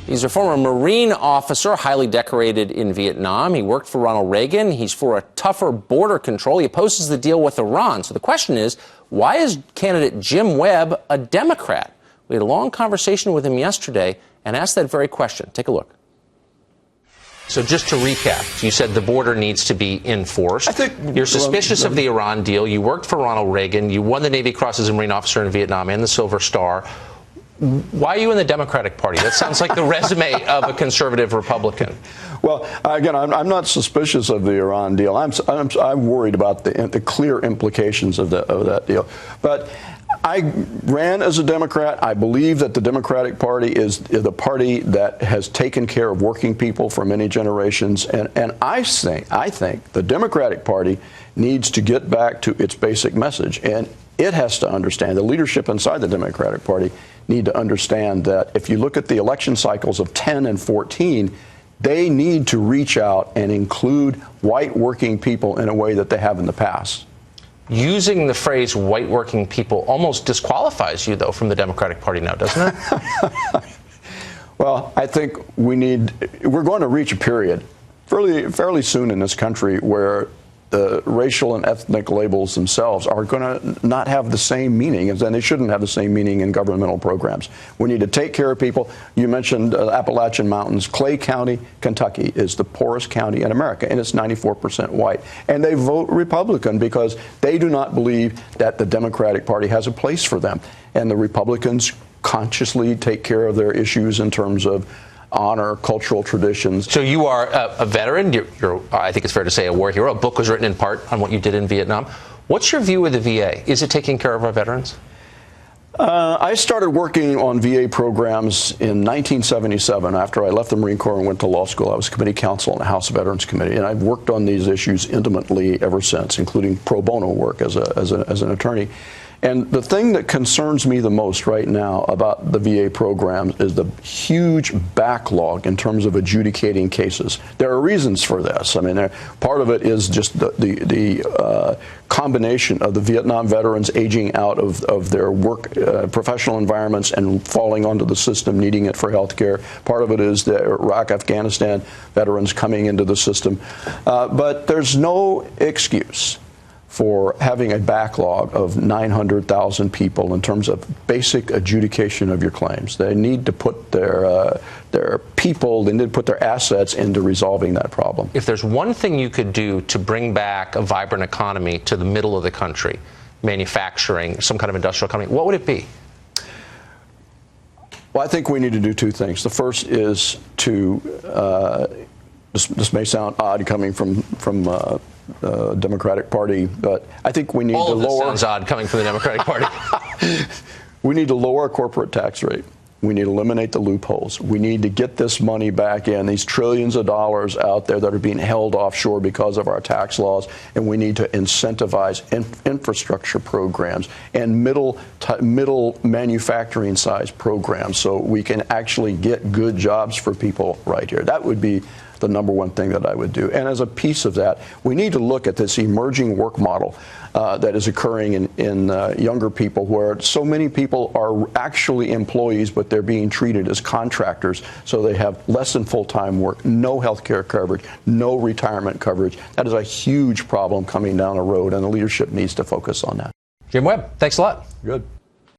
He's a former Marine officer, highly decorated in Vietnam. He worked for Ronald Reagan. He's for a tougher border control. He opposes the deal with Iran. So the question is, why is candidate Jim Webb a Democrat? We had a long conversation with him yesterday and asked that very question. Take a look. So just to recap, you said the border needs to be enforced. I think you're suspicious of the Iran deal. You worked for Ronald Reagan. You won the Navy Cross as a Marine officer in Vietnam and the Silver Star. Why are you in the Democratic Party? That sounds like the resume of a conservative Republican. Well, again, I'm not suspicious of the Iran deal. I'm worried about the clear implications of that deal. But I ran as a Democrat. I believe that the Democratic Party is the party that has taken care of working people for many generations. And I think the Democratic Party needs to get back to its basic message. And it has to understand, the leadership inside the Democratic Party need to understand that if you look at the election cycles of 10 and 14, they need to reach out and include white working people in a way that they have in the past. Using the phrase white working people almost disqualifies you, though, from the Democratic Party now, doesn't it? Well, I think we're going to reach a period fairly soon in this country where the racial and ethnic labels themselves are going to not have the same meaning, and they shouldn't have the same meaning in governmental programs. We need to take care of people. You mentioned Appalachian Mountains. Clay County, Kentucky, is the poorest county in America, and it's 94% white. And they vote Republican because they do not believe that the Democratic Party has a place for them. And the Republicans consciously take care of their issues in terms of honor, cultural traditions. So you are a veteran. You're, I think it's fair to say, a war hero. A book was written in part on what you did in Vietnam. What's your view of the VA? Is it taking care of our veterans? I started working on VA programs in 1977 after I left the Marine Corps and went to law school. I was committee counsel on the House Veterans Committee, and I've worked on these issues intimately ever since, including pro bono work as an attorney. And the thing that concerns me the most right now about the VA programs is the huge backlog in terms of adjudicating cases. There are reasons for this. I mean, part of it is just the combination of the Vietnam veterans aging out of their work professional environments and falling onto the system, needing it for health care. Part of it is the Iraq, Afghanistan veterans coming into the system. But there's no excuse for having a backlog of 900,000 people in terms of basic adjudication of your claims. They need to put their people, they need to put their assets into resolving that problem. If there's one thing you could do to bring back a vibrant economy to the middle of the country, manufacturing, some kind of industrial economy, what would it be? Well, I think we need to do two things. The first is to, this may sound odd coming from Democratic Party, but I think we need to lower. All of this sounds odd coming from the Democratic Party. We need to lower our corporate tax rate. We need to eliminate the loopholes. We need to get this money back in, these trillions of dollars out there that are being held offshore because of our tax laws, and we need to incentivize infrastructure programs and middle manufacturing size programs so we can actually get good jobs for people right here. That would be the number one thing that I would do. And as a piece of that, we need to look at this emerging work model that is occurring in younger people, where so many people are actually employees, but they're being treated as contractors, so they have less than full-time work, no health care coverage, no retirement coverage. That is a huge problem coming down the road, and the leadership needs to focus on that. Jim Webb, thanks a lot. Good.